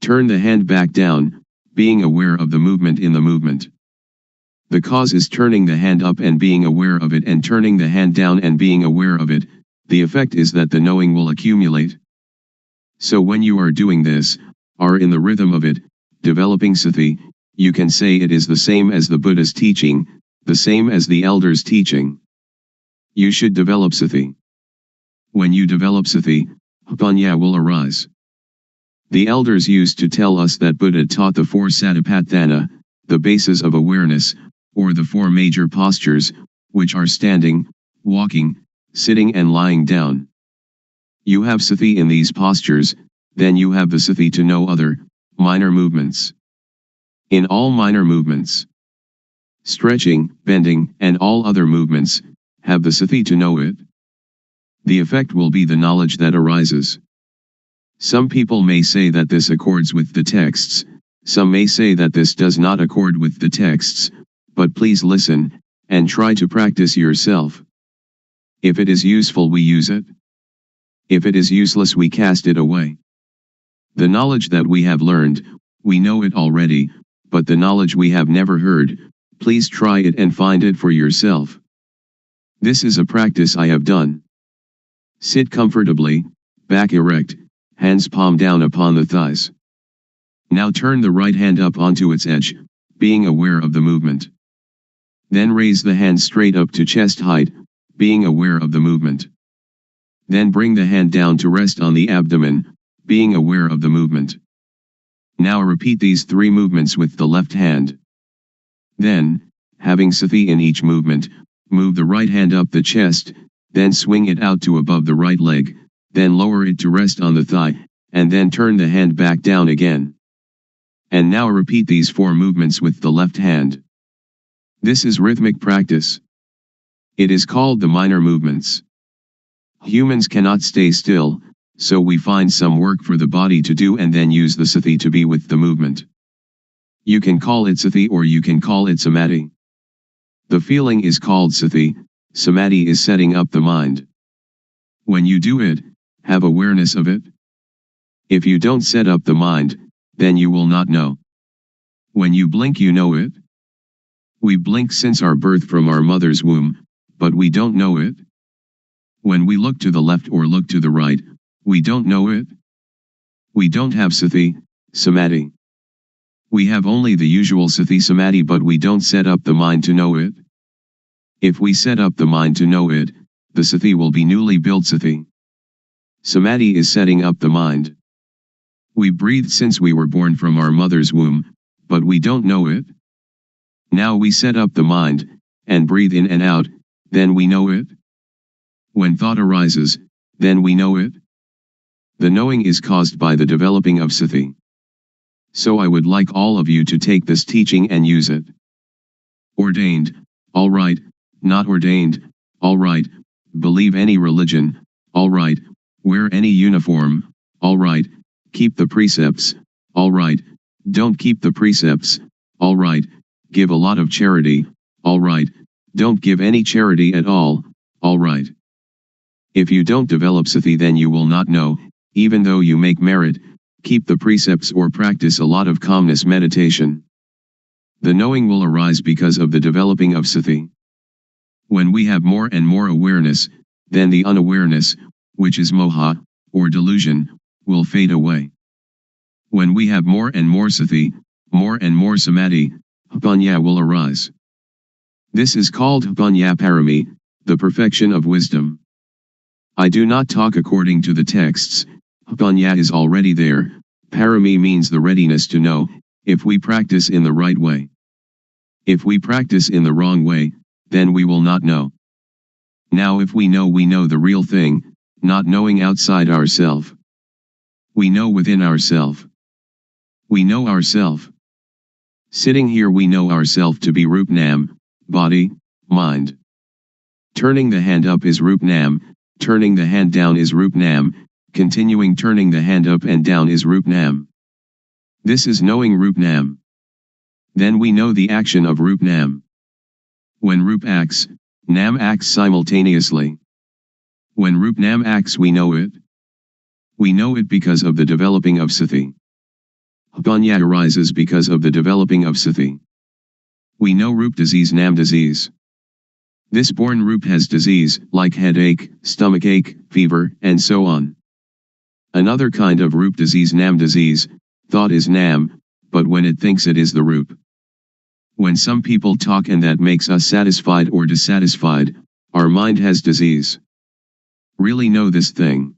Turn the hand back down, being aware of the movement in the movement. The cause is turning the hand up and being aware of it and turning the hand down and being aware of it, the effect is that the knowing will accumulate. So when you are doing this, are in the rhythm of it, developing sati, you can say it is the same as the Buddha's teaching, the same as the elders' teaching. You should develop sati. When you develop sati, panya will arise. The elders used to tell us that Buddha taught the four satipatthana, the bases of awareness, or the four major postures, which are standing, walking, sitting and lying down. You have sati in these postures, then you have the sati to know other, minor movements. In all minor movements, stretching, bending, and all other movements, have the sati to know it. The effect will be the knowledge that arises. Some people may say that this accords with the texts, some may say that this does not accord with the texts, but please listen, and try to practice yourself. If it is useful we use it. If it is useless we cast it away. The knowledge that we have learned, we know it already, but the knowledge we have never heard, please try it and find it for yourself. This is a practice I have done. Sit comfortably, back erect, hands palm down upon the thighs. Now turn the right hand up onto its edge, being aware of the movement. Then raise the hand straight up to chest height, being aware of the movement. Then bring the hand down to rest on the abdomen, being aware of the movement. Now repeat these three movements with the left hand. Then, having sati in each movement, move the right hand up the chest, then swing it out to above the right leg, then lower it to rest on the thigh, and then turn the hand back down again. And now repeat these four movements with the left hand. This is rhythmic practice. It is called the minor movements. Humans cannot stay still, so we find some work for the body to do and then use the sati to be with the movement. You can call it sati or you can call it samadhi. The feeling is called sati, samadhi is setting up the mind. When you do it, have awareness of it. If you don't set up the mind, then you will not know. When you blink you know it. We blink since our birth from our mother's womb, but we don't know it. When we look to the left or look to the right, we don't know it. We don't have sati, samadhi. We have only the usual sati samadhi but we don't set up the mind to know it. If we set up the mind to know it, the Sati will be newly built Sati. Samadhi is setting up the mind. We breathe since we were born from our mother's womb, but we don't know it. Now we set up the mind, and breathe in and out, then we know it. When thought arises, then we know it. The knowing is caused by the developing of Sati. So I would like all of you to take this teaching and use it. Ordained, all right. Not ordained, all right. Believe any religion, all right. Wear any uniform, all right. Keep the precepts, all right. Don't keep the precepts, all right. Give a lot of charity, all right. Don't give any charity at all right. If you don't develop Sati, then you will not know, even though you make merit, keep the precepts or practice a lot of calmness meditation. The knowing will arise because of the developing of Sati. When we have more and more awareness, then the unawareness, which is moha, or delusion, will fade away. When we have more and more Sati, more and more Samadhi, Panya will arise. This is called Panya Parami, the perfection of wisdom. I do not talk according to the texts. Panya is already there. Parami means the readiness to know, if we practice in the right way. If we practice in the wrong way, then we will not know. Now if we know the real thing, not knowing outside ourself. We know within ourself. We know ourself. Sitting here we know ourself to be Rup Nam, body, mind. Turning the hand up is Rup Nam, turning the hand down is Rup Nam, continuing turning the hand up and down is Rup Nam. This is knowing Rup Nam. Then we know the action of Rup Nam. When Rup acts, Nam acts simultaneously. When Rup Nam acts we know it. We know it because of the developing of Sati. Panya arises because of the developing of Sati. We know Rup disease, Nam disease. This born Rup has disease, like headache, stomachache, fever, and so on. Another kind of Rup disease, Nam disease, thought is Nam, but when it thinks it is the Rup. When some people talk and that makes us satisfied or dissatisfied, our mind has disease. Really know this thing.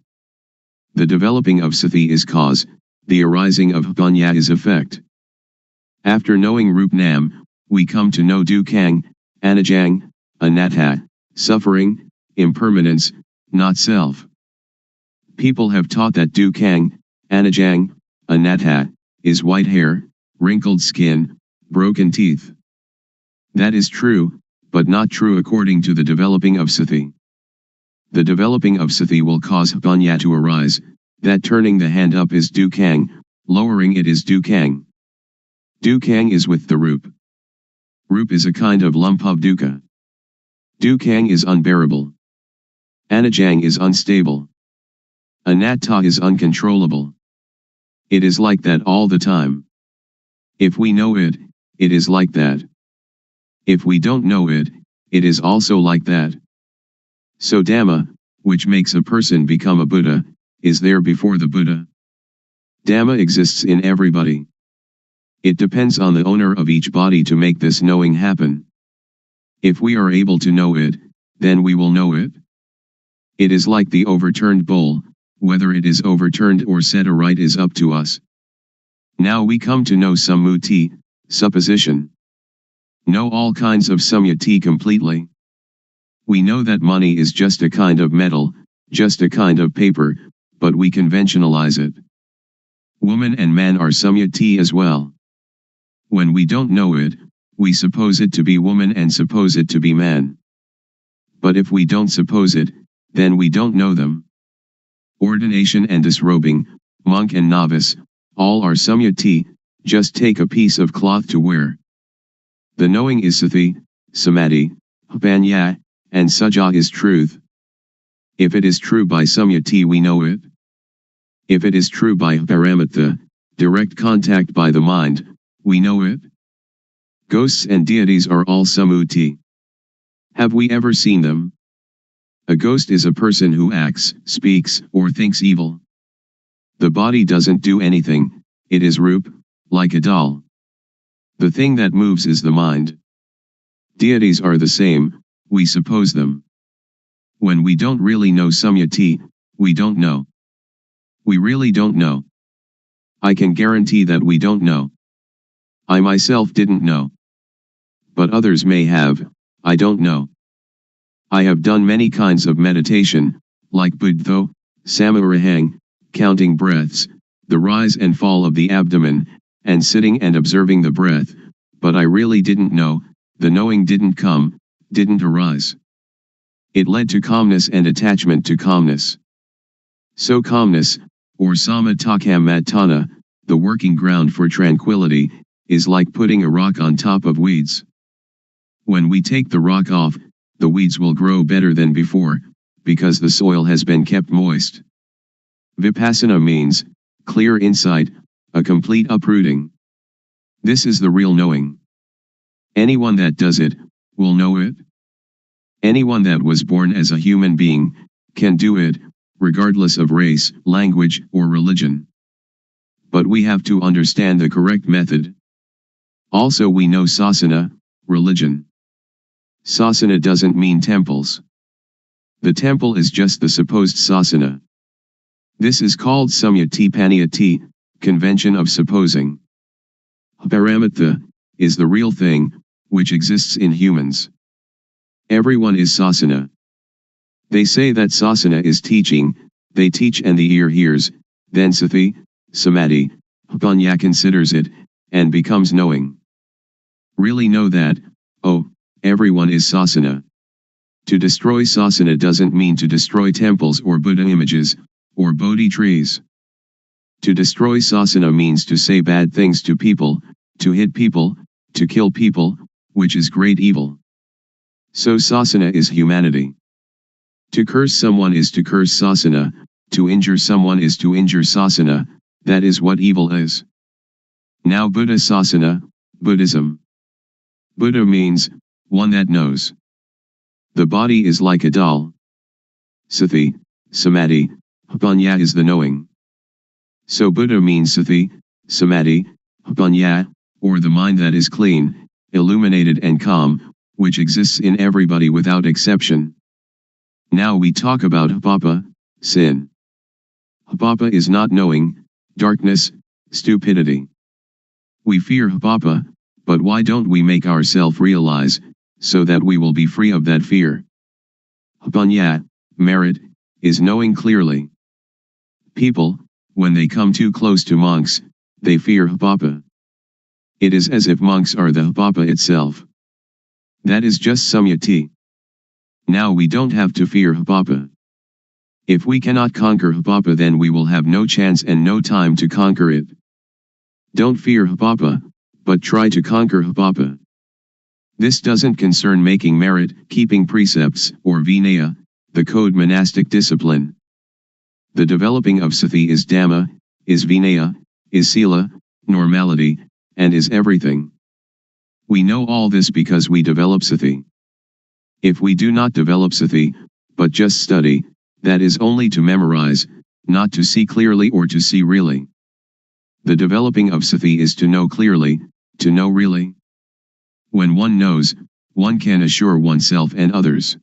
The developing of Sati is cause, the arising of Panya is effect. After knowing Rup Nam, we come to know Dukkhang, Anajang, Anatta, suffering, impermanence, not self. People have taught that Dukkhang, Anajang, Anatta, is white hair, wrinkled skin, broken teeth. That is true, but not true according to the developing of Sati. The developing of Sati will cause Panya to arise, that turning the hand up is Dukkhang, lowering it is Dukkhang. Dukkhang is with the Rup. Rup is a kind of lump of dukkha. Dukkhang is unbearable. Anajang is unstable. Anatta is uncontrollable. It is like that all the time. If we know it, it is like that. If we don't know it, it is also like that. So Dhamma, which makes a person become a Buddha, is there before the Buddha. Dhamma exists in everybody. It depends on the owner of each body to make this knowing happen. If we are able to know it, then we will know it. It is like the overturned bowl, whether it is overturned or set aright is up to us. Now we come to know sammuti, supposition. Know all kinds of samyati completely. We know that money is just a kind of metal, just a kind of paper, but we conventionalize it. Woman and man are samyati as well. When we don't know it, we suppose it to be woman and suppose it to be man. But if we don't suppose it, then we don't know them. Ordination and disrobing, monk and novice, all are samyati, just take a piece of cloth to wear. The knowing is Sati, Samadhi, Panya, and Saja is truth. If it is true by samyati we know it. If it is true by paramatha, direct contact by the mind, we know it. Ghosts and deities are all sammuti. Have we ever seen them? A ghost is a person who acts, speaks, or thinks evil. The body doesn't do anything, it is Rup, like a doll. The thing that moves is the mind. Deities are the same, we suppose them. When we don't really know Samyati, we don't know. We really don't know. I can guarantee that we don't know. I myself didn't know. But others may have, I don't know. I have done many kinds of meditation, like Buddho, Samarahang, counting breaths, the rise and fall of the abdomen, and sitting and observing the breath, but I really didn't know, the knowing didn't come, didn't arise. It led to calmness and attachment to calmness. So calmness, or samatthana, the working ground for tranquility, is like putting a rock on top of weeds. When we take the rock off, the weeds will grow better than before, because the soil has been kept moist. Vipassana means clear insight, a complete uprooting. This is the real knowing. Anyone that does it, will know it. Anyone that was born as a human being, can do it, regardless of race, language, or religion. But we have to understand the correct method. Also we know sasana, religion. Sasana doesn't mean temples. The temple is just the supposed sasana. This is called samyati paniyati, convention of supposing. Paramatha, is the real thing, which exists in humans. Everyone is sasana. They say that sasana is teaching, they teach and the ear hears, then sati, samadhi, panya considers it, and becomes knowing. Really know that, oh, everyone is sasana. To destroy sasana doesn't mean to destroy temples or Buddha images, or Bodhi trees. To destroy sasana means to say bad things to people, to hit people, to kill people, which is great evil. So sasana is humanity. To curse someone is to curse sasana, to injure someone is to injure sasana, that is what evil is. Now Buddha sasana, Buddhism. Buddha means, one that knows. The body is like a doll. Sati, samadhi, panya is the knowing. So Buddha means sati, samadhi, panya, or the mind that is clean, illuminated and calm, which exists in everybody without exception. Now we talk about papa, sin. Papa is not knowing, darkness, stupidity. We fear papa, but why don't we make ourselves realize, so that we will be free of that fear? Panya, merit, is knowing clearly. People, when they come too close to monks, they fear papa. It is as if monks are the papa itself. That is just samyati. Now we don't have to fear papa. If we cannot conquer papa, then we will have no chance and no time to conquer it. Don't fear papa, but try to conquer papa. This doesn't concern making merit, keeping precepts, or vinaya, the code monastic discipline. The developing of sati is dhamma, is vinaya, is sila, normality, and is everything. We know all this because we develop sati. If we do not develop sati, but just study, that is only to memorize, not to see clearly or to see really. The developing of sati is to know clearly, to know really. When one knows, one can assure oneself and others.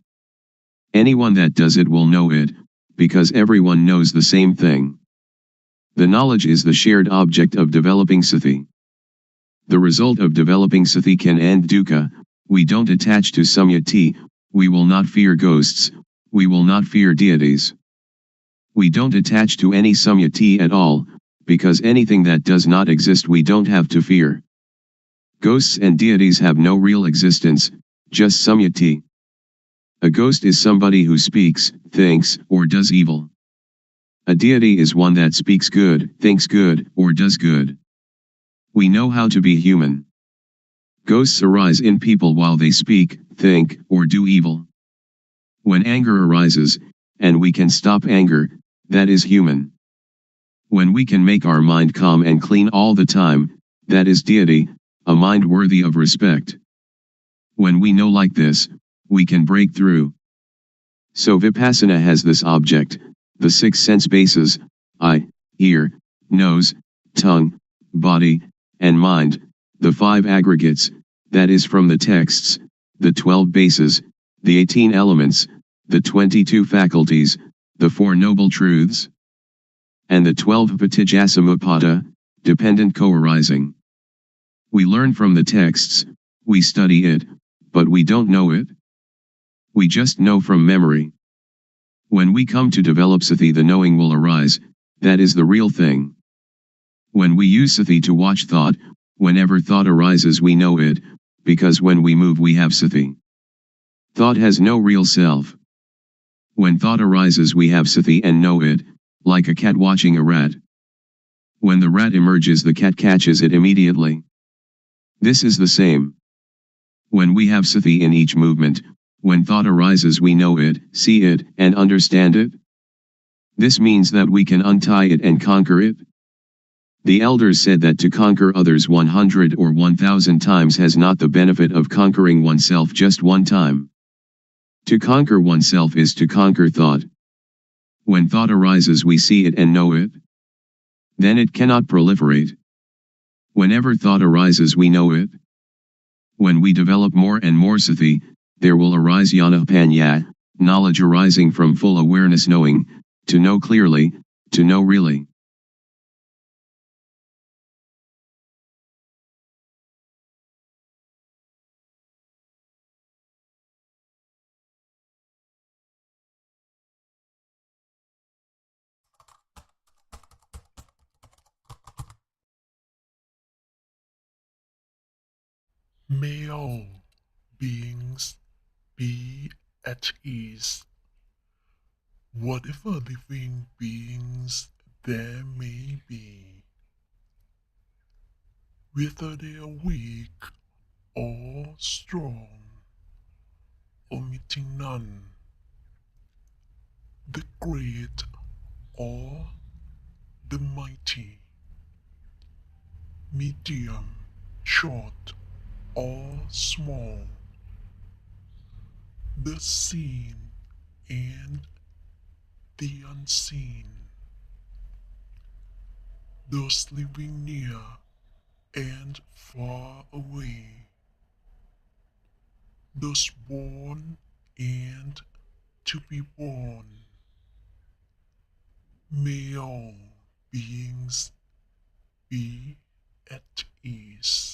Anyone that does it will know it, because everyone knows the same thing. The knowledge is the shared object of developing sati. The result of developing sati can end dukkha. We don't attach to samyati, we will not fear ghosts, we will not fear deities. We don't attach to any samyati at all, because anything that does not exist we don't have to fear. Ghosts and deities have no real existence, just samyati. A ghost is somebody who speaks, thinks, or does evil. A deity is one that speaks good, thinks good, or does good. We know how to be human. Ghosts arise in people while they speak, think, or do evil. When anger arises, and we can stop anger, that is human. When we can make our mind calm and clean all the time, that is deity, a mind worthy of respect. When we know like this, we can break through. So Vipassana has this object, the 6 sense bases, eye, ear, nose, tongue, body, and mind, the 5 aggregates, that is from the texts, the 12 bases, the 18 elements, the 22 faculties, the Four Noble Truths, and the 12 Patijjasamuppada, dependent co-arising. We learn from the texts, we study it, but we don't know it. We just know from memory. When we come to develop sati, the knowing will arise, that is the real thing. When we use sati to watch thought, whenever thought arises we know it, because when we move we have sati. Thought has no real self. When thought arises we have sati and know it, like a cat watching a rat. When the rat emerges the cat catches it immediately. This is the same. When we have sati in each movement, when thought arises we know it, see it, and understand it. This means that we can untie it and conquer it. The elders said that to conquer others 100 or 1000 times has not the benefit of conquering oneself just one time. To conquer oneself is to conquer thought. When thought arises we see it and know it. Then it cannot proliferate. Whenever thought arises we know it. When we develop more and more sati, there will arise jnana-panya, knowledge arising from full awareness, knowing, to know clearly, to know really. May all beings be at ease. Whatever living beings there may be, whether they are weak or strong, omitting none, the great or the mighty, medium, short or small, the seen and the unseen, those living near and far away, those born and to be born. May all beings be at ease.